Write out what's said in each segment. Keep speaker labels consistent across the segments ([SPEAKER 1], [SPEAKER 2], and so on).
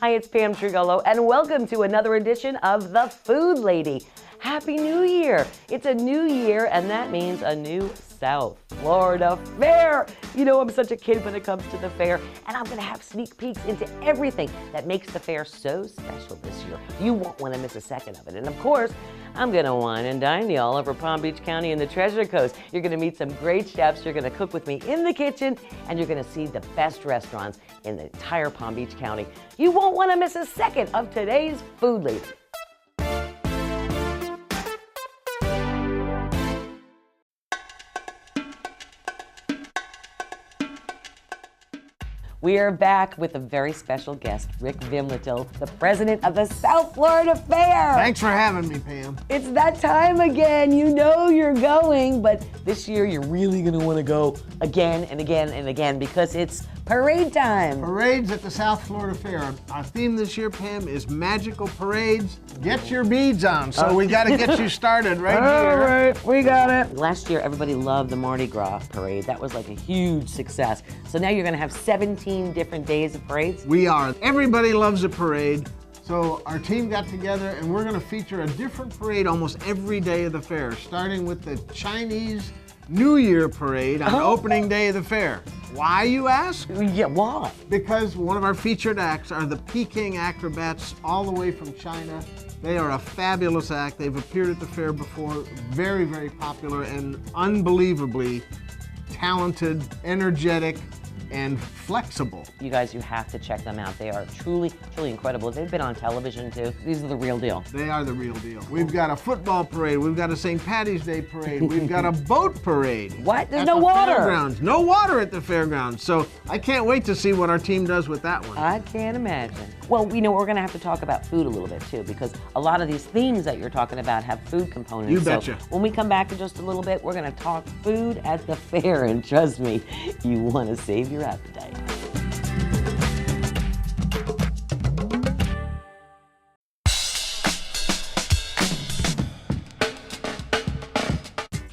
[SPEAKER 1] Hi, it's Pam Trigolo, and welcome to another edition of The Food Lady. Happy New Year! It's a new year, and that means a new South Florida fair. You know, I'm such a kid when it comes to the fair, and I'm gonna have sneak peeks into everything that makes the fair so special this year. You won't wanna miss a second of it. And of course, I'm gonna wine and dine you all over Palm Beach County and the Treasure Coast. You're gonna meet some great chefs, you're gonna cook with me in the kitchen, and you're gonna see the best restaurants in the entire Palm Beach County. You won't wanna miss a second of today's Food Lady. We are back with a very special guest, Rick Vimletel, the president of the South Florida Fair.
[SPEAKER 2] Thanks for having me, Pam.
[SPEAKER 1] It's that time again. You know you're going, but this year you're really going to want to go again and again and again because it's parade time.
[SPEAKER 2] Parades at the South Florida Fair. Our theme this year, Pam, is magical parades. Get your beads on. So we got to get you started right here.
[SPEAKER 1] All right, we got it. Last year, everybody loved the Mardi Gras parade. That was like a huge success. So now you're going to have 17 different days of parades?
[SPEAKER 2] We are. Everybody loves a parade. So our team got together and we're going to feature a different parade almost every day of the fair, starting with the Chinese New Year parade on opening day of the fair. Why, you ask?
[SPEAKER 1] Yeah, why?
[SPEAKER 2] Because one of our featured acts are the Peking acrobats all the way from China. They are a fabulous act. They've appeared at the fair before. Very, very popular and unbelievably talented, energetic, and flexible.
[SPEAKER 1] You guys, you have to check them out. They are truly, truly incredible. They've been on television too. These are the real deal.
[SPEAKER 2] They are the real deal. We've got a football parade. We've got a St. Patty's Day parade. We've got a boat parade.
[SPEAKER 1] What? There's no water.
[SPEAKER 2] Fairgrounds. No water at the fairgrounds. So I can't wait to see what our team does with that one.
[SPEAKER 1] I can't imagine. Well, you know, we're going to have to talk about food a little bit too, because a lot of these themes that you're talking about have food components.
[SPEAKER 2] You betcha.
[SPEAKER 1] So when we come back in just a little bit, we're going to talk food at the fair, and trust me, you want to save your appetite.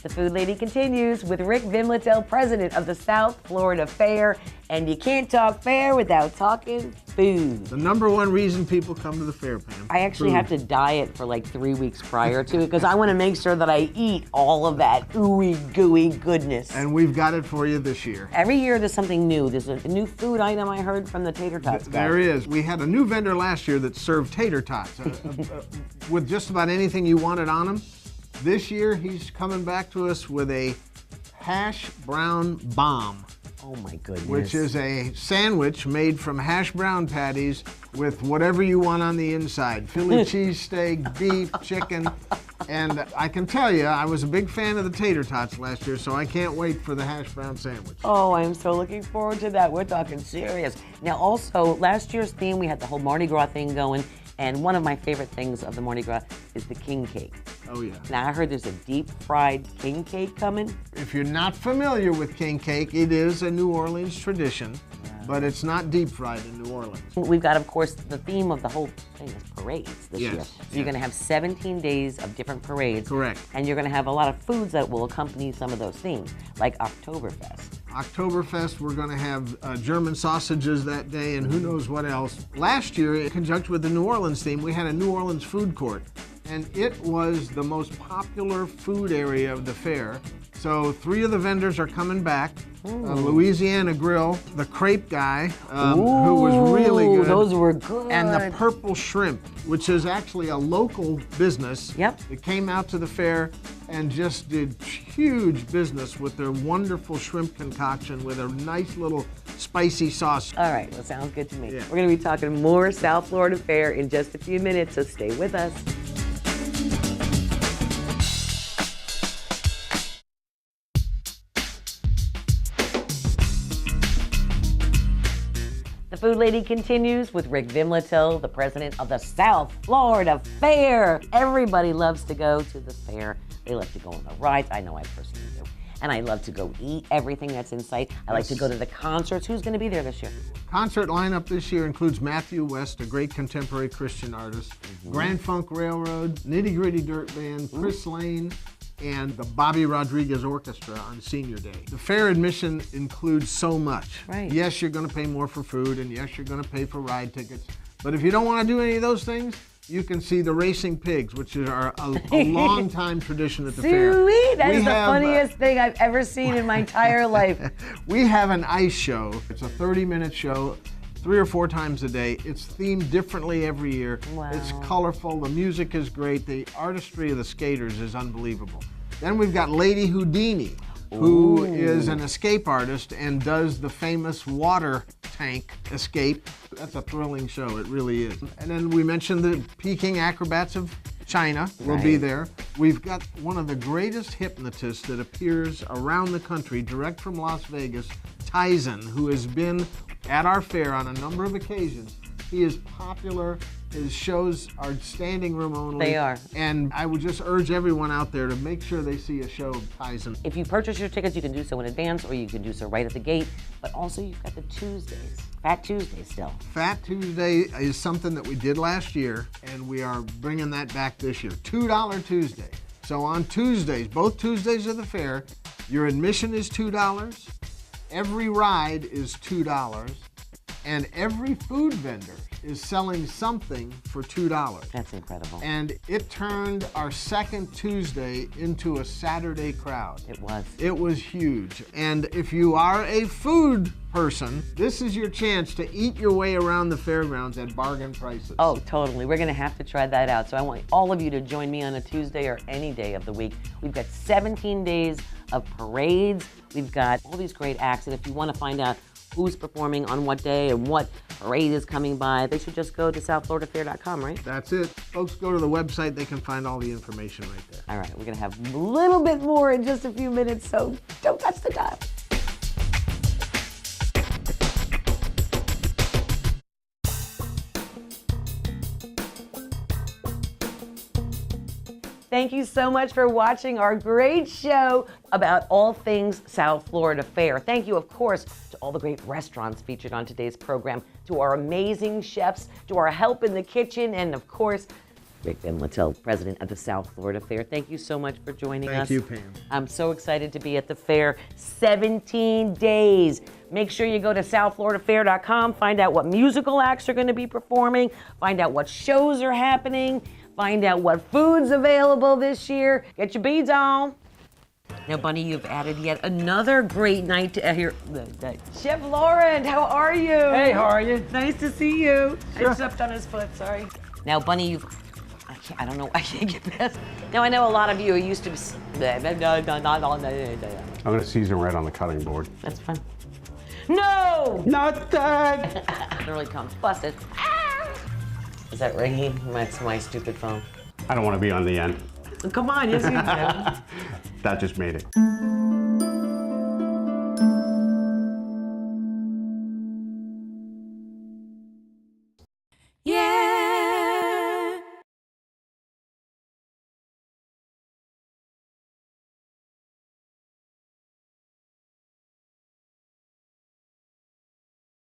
[SPEAKER 1] The Food Lady continues with Rick Vimletel, president of the South Florida Fair. And you can't talk fair without talking food.
[SPEAKER 2] The #1 reason people come to the fair, Pam.
[SPEAKER 1] I actually have to diet for like 3 weeks prior to it because I want to make sure that I eat all of that ooey gooey goodness.
[SPEAKER 2] And we've got it for you this year.
[SPEAKER 1] Every year there's something new. There's a new food item I heard from the tater tots guy.
[SPEAKER 2] There is. We had a new vendor last year that served tater tots with just about anything you wanted on them. This year he's coming back to us with a hash brown bomb.
[SPEAKER 1] Oh my goodness.
[SPEAKER 2] Which is a sandwich made from hash brown patties with whatever you want on the inside. Philly cheesesteak, beef, chicken. And I can tell you, I was a big fan of the tater tots last year, so I can't wait for the hash brown sandwich.
[SPEAKER 1] Oh, I'm so looking forward to that. We're talking serious. Now also, last year's theme, we had the whole Mardi Gras thing going. And one of my favorite things of the Mardi Gras is the king cake.
[SPEAKER 2] Oh, yeah.
[SPEAKER 1] Now, I heard there's a deep fried king cake coming.
[SPEAKER 2] If you're not familiar with king cake, it is a New Orleans tradition, but it's not deep fried in New Orleans.
[SPEAKER 1] We've got, of course, the theme of the whole thing is parades this year. So you're going to have 17 days of different parades.
[SPEAKER 2] Correct.
[SPEAKER 1] And you're going to have a lot of foods that will accompany some of those themes, like Oktoberfest.
[SPEAKER 2] Oktoberfest, we're going to have German sausages that day and who knows what else. Last year, in conjunction with the New Orleans theme, we had a New Orleans food court. And it was the most popular food area of the fair. So 3 of the vendors are coming back. Louisiana Grill, the crepe guy, who was really good.
[SPEAKER 1] Those were good.
[SPEAKER 2] And the Purple Shrimp, which is actually a local business.
[SPEAKER 1] Yep.
[SPEAKER 2] That came out to the fair and just did huge business with their wonderful shrimp concoction with a nice little spicy sauce.
[SPEAKER 1] All right, well, sounds good to me.
[SPEAKER 2] Yeah.
[SPEAKER 1] We're going to be talking more South Florida Fair in just a few minutes, so stay with us. The Food Lady continues with Rick Vimletel, the president of the South Florida Fair. Everybody loves to go to the fair. They love to go on the rides. I know I personally do. And I love to go eat everything that's in sight. I like to go to the concerts. Who's going to be there this year?
[SPEAKER 2] Concert lineup this year includes Matthew West, a great contemporary Christian artist, Grand Funk Railroad, Nitty Gritty Dirt Band, Chris Lane, and the Bobby Rodriguez Orchestra on Senior Day. The fair admission includes so much.
[SPEAKER 1] Right.
[SPEAKER 2] Yes, you're going to pay more for food, and yes, you're going to pay for ride tickets, But if you don't want to do any of those things, you can see the racing pigs, which is a long-time tradition at the fair.
[SPEAKER 1] Sweet! That is the
[SPEAKER 2] have,
[SPEAKER 1] funniest thing I've ever seen in my entire life.
[SPEAKER 2] We have an ice show. It's a 30-minute show, 3 or 4 times a day. It's themed differently every year.
[SPEAKER 1] Wow.
[SPEAKER 2] It's colorful. The music is great. The artistry of the skaters is unbelievable. Then we've got Lady Houdini, who is an escape artist and does the famous water tank escape. That's a thrilling show, it really is. And then we mentioned the Peking Acrobats of China will be there. We've got one of the greatest hypnotists that appears around the country, direct from Las Vegas, Tyson, who has been at our fair on a number of occasions. He is popular. His shows are standing room only.
[SPEAKER 1] They are.
[SPEAKER 2] And I would just urge everyone out there to make sure they see a show of Tyson.
[SPEAKER 1] If you purchase your tickets, you can do so in advance, or you can do so right at the gate. But also, you've got the Tuesdays. Fat Tuesday still.
[SPEAKER 2] Fat Tuesday is something that we did last year, and we are bringing that back this year. $2 Tuesday. So on Tuesdays, both Tuesdays of the fair, your admission is $2, every ride is $2, and every food vendor is selling something for $2.
[SPEAKER 1] That's incredible.
[SPEAKER 2] And it turned our second Tuesday into a Saturday crowd.
[SPEAKER 1] It was.
[SPEAKER 2] It was huge. And if you are a food person, this is your chance to eat your way around the fairgrounds at bargain prices.
[SPEAKER 1] Oh, totally. We're going to have to try that out. So I want all of you to join me on a Tuesday or any day of the week. We've got 17 days of parades. We've got all these great acts. And if you want to find out who's performing on what day and what parade is coming by, they should just go to southfloridafair.com, right?
[SPEAKER 2] That's it. Folks, go to the website. They can find all the information right there.
[SPEAKER 1] All right, we're going to have a little bit more in just a few minutes, so don't touch the dial. Thank you so much for watching our great show about all things South Florida Fair. Thank you, of course, to all the great restaurants featured on today's program, to our amazing chefs, to our help in the kitchen, and of course, Rick Van Littell, president of the South Florida Fair. Thank you so much for joining us.
[SPEAKER 2] Thank you, Pam.
[SPEAKER 1] I'm so excited to be at the fair. 17 days. Make sure you go to southfloridafair.com, find out what musical acts are going to be performing, find out what shows are happening, find out what food's available this year. Get your beads on. Now, Bunny, you've added yet another great night to here. Chef Lauren, how are you?
[SPEAKER 3] Hey, how are you?
[SPEAKER 1] Nice to see you.
[SPEAKER 3] Sure.
[SPEAKER 1] I stepped on his foot, sorry. Now, Bunny, I don't know, I can't get past. Now, I know a lot of you are used to.
[SPEAKER 3] I'm gonna season right on the cutting board.
[SPEAKER 1] That's fun. No!
[SPEAKER 3] Not that!
[SPEAKER 1] It really comes. Busted. Is that ringing? That's my stupid phone.
[SPEAKER 3] I don't want to be on the end.
[SPEAKER 1] Come on, yes you do.
[SPEAKER 3] That just made it.